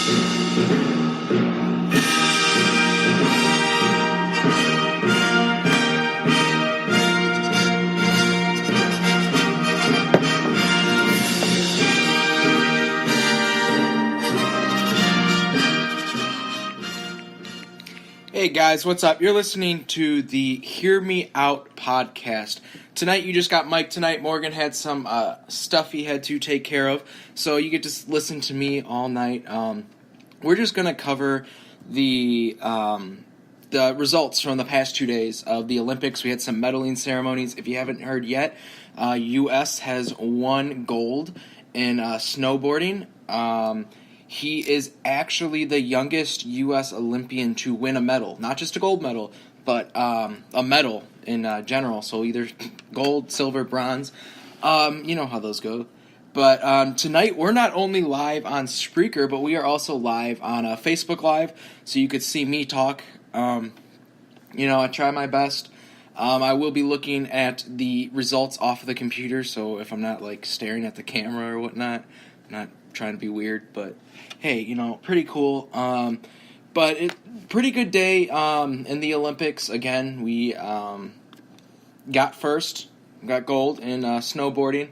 Hey guys, what's up? You're listening to the Hear Me Out podcast. Tonight you just got Mike tonight. Morgan had some stuff he had to take care of, so you get to listen to me all night. We're just going to cover the results from the past 2 days of the Olympics. We had some medaling ceremonies. If you haven't heard yet, U.S. has won gold in snowboarding. He is actually the youngest U.S. Olympian to win a medal. Not just a gold medal, but a medal in general. So either gold, silver, bronze. You know how those go. But tonight, we're not only live on Spreaker, but we are also live on Facebook Live. So you could see me talk. I try my best. I will be looking at the results off of the computer. So if I'm not staring at the camera or whatnot, I'm not trying to be weird, but hey, pretty cool. Pretty good day in the Olympics. Again, we got gold in snowboarding.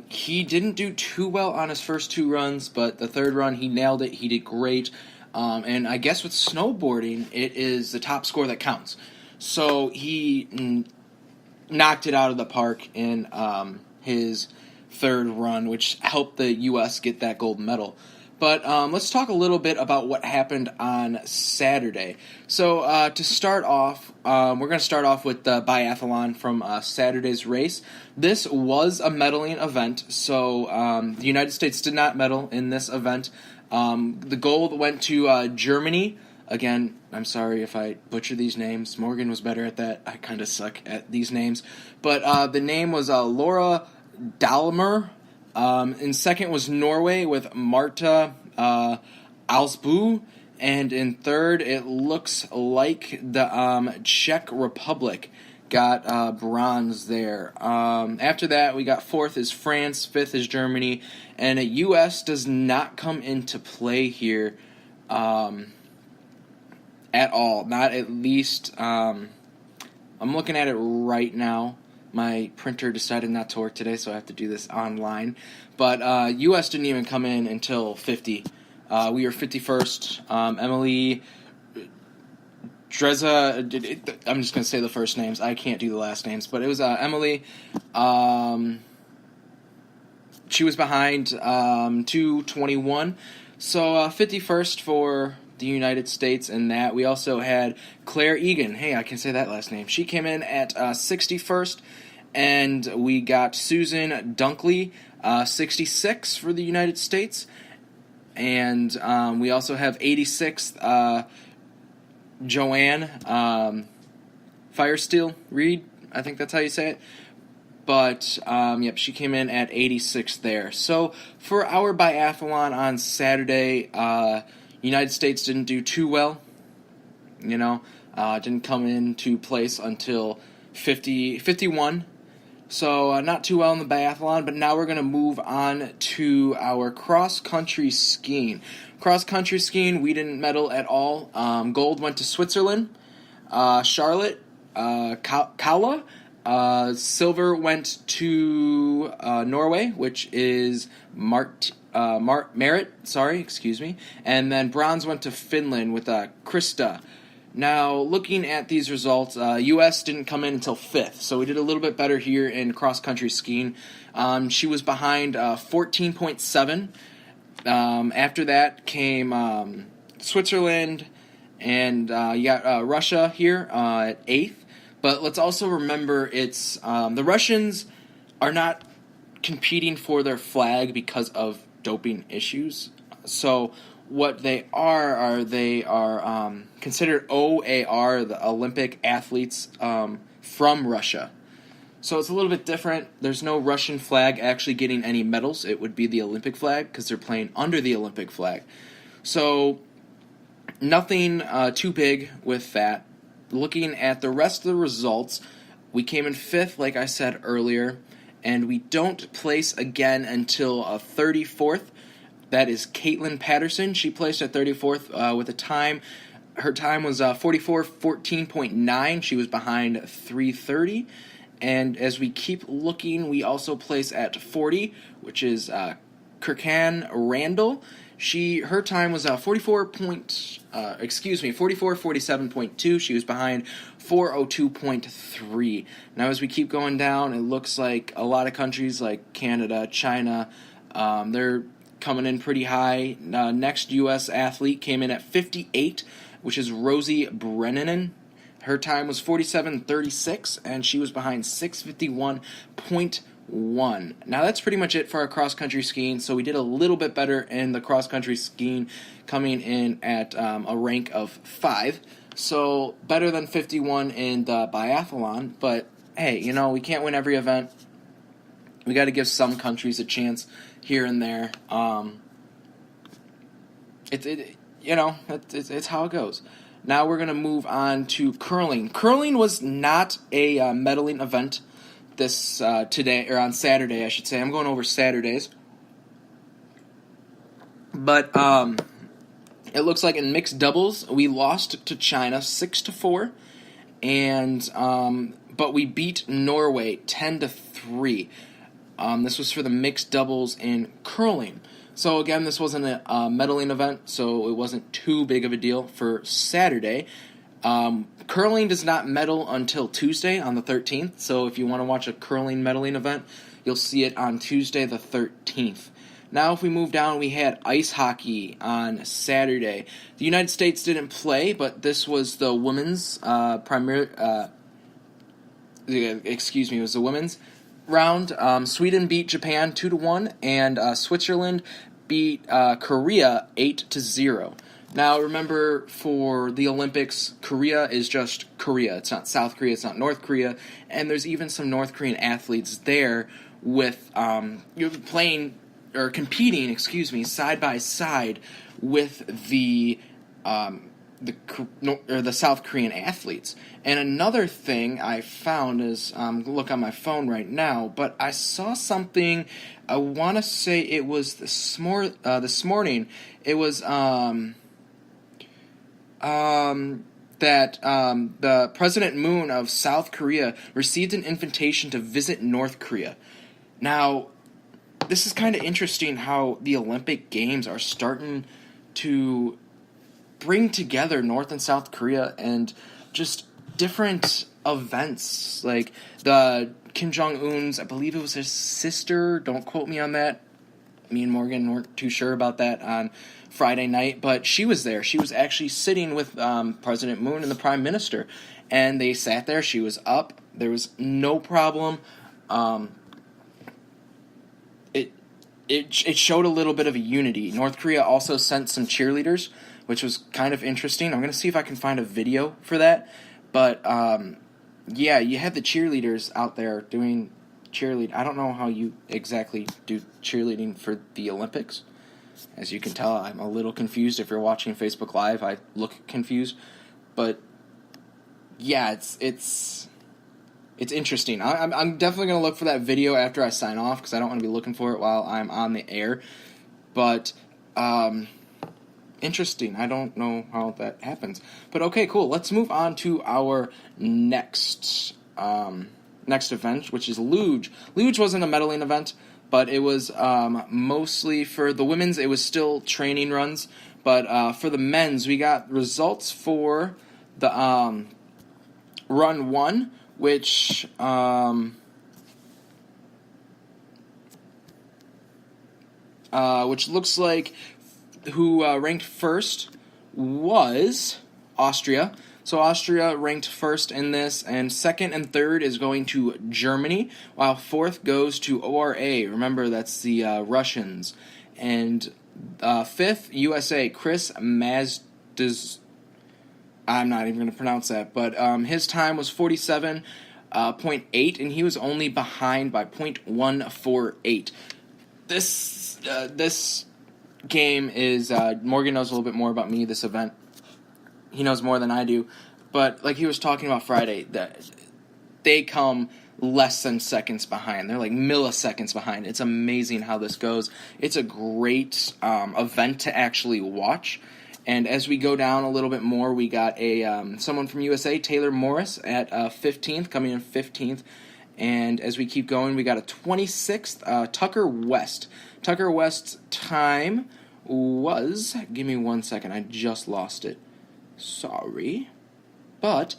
He didn't do too well on his first two runs, but the third run he nailed it. He did great. And I guess with snowboarding, it is the top score that counts. So he knocked it out of the park in his third run, which helped the U.S. get that gold medal. But let's talk a little bit about what happened on Saturday. So to start off, we're going to start off with the biathlon from Saturday's race. This was a medaling event, so the United States did not medal in this event. The gold went to Germany. Again, I'm sorry if I butcher these names. Morgan was better at that. I kind of suck at these names. But the name was Laura Dahlmer. In second was Norway with Marta Alsbu. And in third, it looks like the Czech Republic got bronze there. After that, we got fourth is France, fifth is Germany. And the U.S. does not come into play here at all. Not at least. I'm looking at it right now. My printer decided not to work today, so I have to do this online. But U.S. didn't even come in until 50. We were 51st. Emily Dreza, I'm just going to say the first names. I can't do the last names. But it was Emily. She was behind 2:21. So 51st for the United States in that. We also had Claire Egan. Hey, I can say that last name. She came in at 61st, and we got Susan Dunkley, 66 for the United States, and we also have 86th Joanne Firesteel Reed. I think that's how you say it. But, she came in at 86 there. So, for our biathlon on Saturday, United States didn't do too well, didn't come into place until 51. So not too well in the biathlon, but now we're going to move on to our cross-country skiing. Cross-country skiing, we didn't medal at all. Gold went to Switzerland, Charlotte, Kaula. Silver went to Norway, which is Marit, and then bronze went to Finland with Krista. Now, looking at these results, U.S. didn't come in until 5th, so we did a little bit better here in cross-country skiing. She was behind 14.7. After that came Switzerland, and you got Russia here at 8th. But let's also remember it's the Russians are not competing for their flag because of doping issues. So what they are considered OAR, the Olympic athletes from Russia. So it's a little bit different. There's no Russian flag actually getting any medals. It would be the Olympic flag because they're playing under the Olympic flag. So nothing too big with that. Looking at the rest of the results, we came in 5th, like I said earlier, and we don't place again until 34th. That is Caitlin Patterson. She placed at 34th with a time. Her time was 44:14.9. She was behind 3:30. And as we keep looking, we also place at 40, which is Kirkan Randall. Her time was 44:47.2. She was behind 4:02.3. Now, as we keep going down, it looks like a lot of countries like Canada, China, they're coming in pretty high. Next U.S. athlete came in at 58, which is Rosie Brennan. Her time was 47:36, and she was behind 6:51.1. Now, that's pretty much it for our cross-country skiing, so we did a little bit better in the cross-country skiing, coming in at a rank of 5. So, better than 51 in the biathlon, but hey, we can't win every event. We got to give some countries a chance here and there. It's how it goes. Now we're going to move on to curling. Curling was not a medaling event today, or on Saturday, I should say. I'm going over Saturdays. But it looks like in mixed doubles, we lost to China 6-4, but we beat Norway 10-3. This was for the mixed doubles in curling. So again, this wasn't a medaling event, so it wasn't too big of a deal for Saturday. Curling does not medal until Tuesday on the 13th, so if you want to watch a curling medaling event, you'll see it on Tuesday the 13th. Now, if we move down, we had ice hockey on Saturday. The United States didn't play, but this was the women's it was the women's round. Sweden beat Japan 2-1, and Switzerland beat Korea 8-0. Now, remember, for the Olympics, Korea is just Korea. It's not South Korea, it's not North Korea, and there's even some North Korean athletes there with competing side by side with the South Korean athletes. And another thing I found is, look on my phone right now, but I saw something, I want to say it was this morning, it was that the President Moon of South Korea received an invitation to visit North Korea. Now, this is kind of interesting how the Olympic Games are starting to bring together North and South Korea and just different events. Like the Kim Jong-un's, I believe it was his sister, don't quote me on that. Me and Morgan weren't too sure about that on Friday night, but she was there. She was actually sitting with President Moon and the Prime Minister, and they sat there. She was up. There was no problem. It showed a little bit of a unity. North Korea also sent some cheerleaders, which was kind of interesting. I'm going to see if I can find a video for that. But, yeah, you had the cheerleaders out there doing cheerleading. I don't know how you exactly do cheerleading for the Olympics. As you can tell, I'm a little confused. If you're watching Facebook Live, I look confused. But, yeah, it's interesting. I'm definitely going to look for that video after I sign off, because I don't want to be looking for it while I'm on the air. But, interesting. I don't know how that happens. But okay, cool. Let's move on to our next event, which is luge. Luge wasn't a medaling event, but it was mostly for the women's. It was still training runs. But for the men's, we got results for the run 1, which looks like who ranked first was Austria. So Austria ranked first in this, and second and third is going to Germany, while fourth goes to ORA. Remember, that's the Russians. And fifth, USA, Chris Mazdes. I'm not even going to pronounce that, but his time was 47.8, and he was only behind by 0.148. This game is, Morgan knows a little bit more about me, this event. He knows more than I do, but like he was talking about Friday, that they come less than seconds behind. They're like milliseconds behind. It's amazing how this goes. It's a great event to actually watch. And as we go down a little bit more, we got someone from USA, Taylor Morris, at 15th, coming in 15th. And as we keep going, we got a 26th, Tucker West. Tucker West's time was, give me 1 second, I just lost it. Sorry. But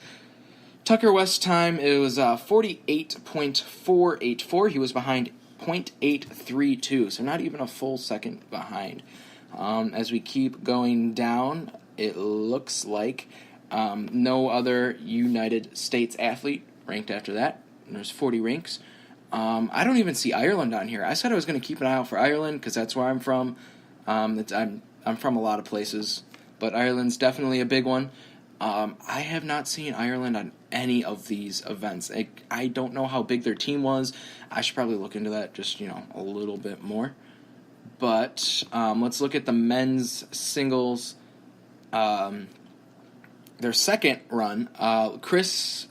Tucker West's time, it was 48.484. He was behind 0.832, so not even a full second behind. As we keep going down, it looks like no other United States athlete ranked after that. There's 40 ranks. I don't even see Ireland on here. I said I was going to keep an eye out for Ireland because that's where I'm from. I'm from a lot of places, but Ireland's definitely a big one. I have not seen Ireland on any of these events. I don't know how big their team was. I should probably look into that just, a little bit more. But let's look at the men's singles. Their second run, Chris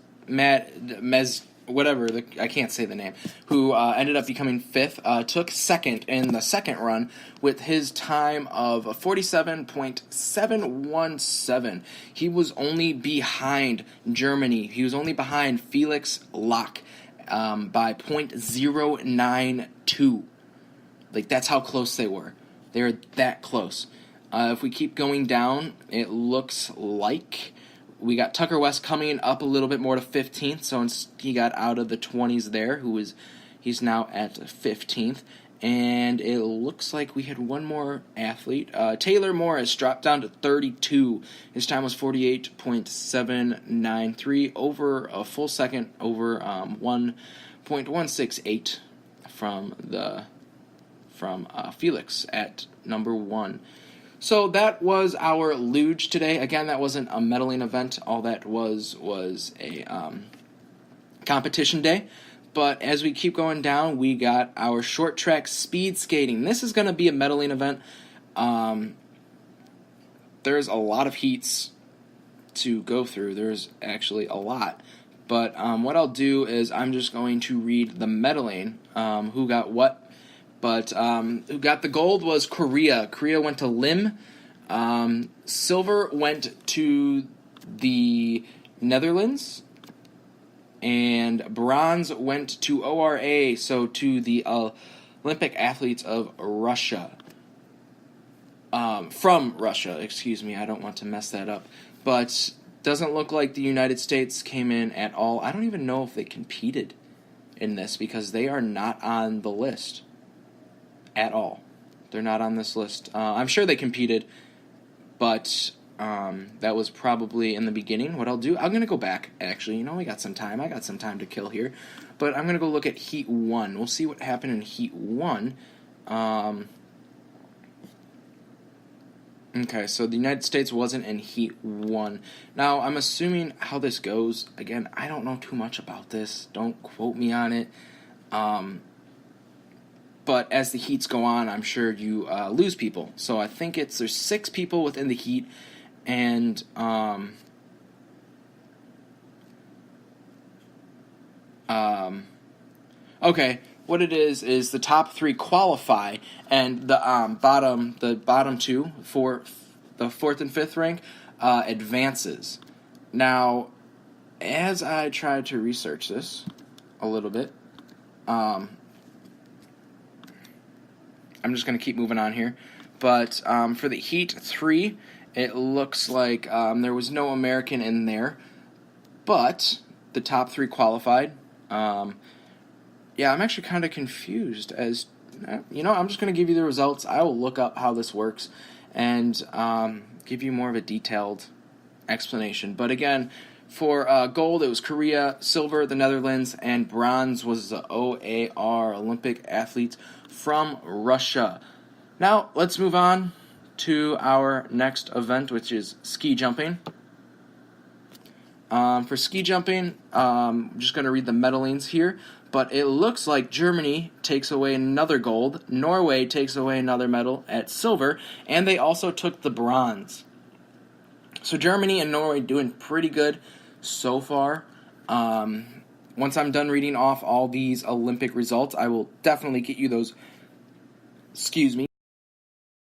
I can't say the name, who ended up becoming fifth, took second in the second run with his time of 47.717. He was only behind Germany. He was only behind Felix Lach by .092. Like, that's how close they were. They were that close. If we keep going down, it looks like we got Tucker West coming up a little bit more to 15th, so he got out of the 20s there, he's now at 15th. And it looks like we had one more athlete. Taylor Morris dropped down to 32. His time was 48.793, over a full second, over 1.168 from Felix at number 1. So that was our luge today. Again, that wasn't a medaling event. All that was a competition day. But as we keep going down, we got our short track speed skating. This is going to be a medaling event. There's a lot of heats to go through. There's actually a lot. But what I'll do is I'm just going to read the medaling, who got what. But who got the gold was Korea. Korea went to Lim. Silver went to the Netherlands. And bronze went to ORA, so to the Olympic athletes of Russia. From Russia, excuse me. I don't want to mess that up. But doesn't look like the United States came in at all. I don't even know if they competed in this because they are not on the list. At all. They're not on this list. I'm sure they competed, but that was probably in the beginning. What I'll do, I'm going to go back, actually. We got some time. I got some time to kill here. But I'm going to go look at Heat 1. We'll see what happened in Heat 1. Okay, so the United States wasn't in Heat 1. Now, I'm assuming how this goes. Again, I don't know too much about this. Don't quote me on it. But as the heats go on, I'm sure you lose people. So I think there's 6 people within the heat, and okay, what it is the top 3 qualify, and the bottom 2 for the 4th and 5th rank advances. Now, as I tried to research this a little bit, I'm just going to keep moving on here. But for the Heat 3, it looks like there was no American in there. But the top 3 qualified. I'm actually kind of confused. I'm just going to give you the results. I will look up how this works and give you more of a detailed explanation. But again, for gold, it was Korea, silver, the Netherlands, and bronze was the OAR, Olympic athletes from Russia. Now, let's move on to our next event, which is ski jumping. For ski jumping, I'm just going to read the medalings here, but it looks like Germany takes away another gold, Norway takes away another medal at silver, and they also took the bronze. So Germany and Norway doing pretty good so far. once I'm done reading off all these Olympic results, I will definitely get you those, excuse me,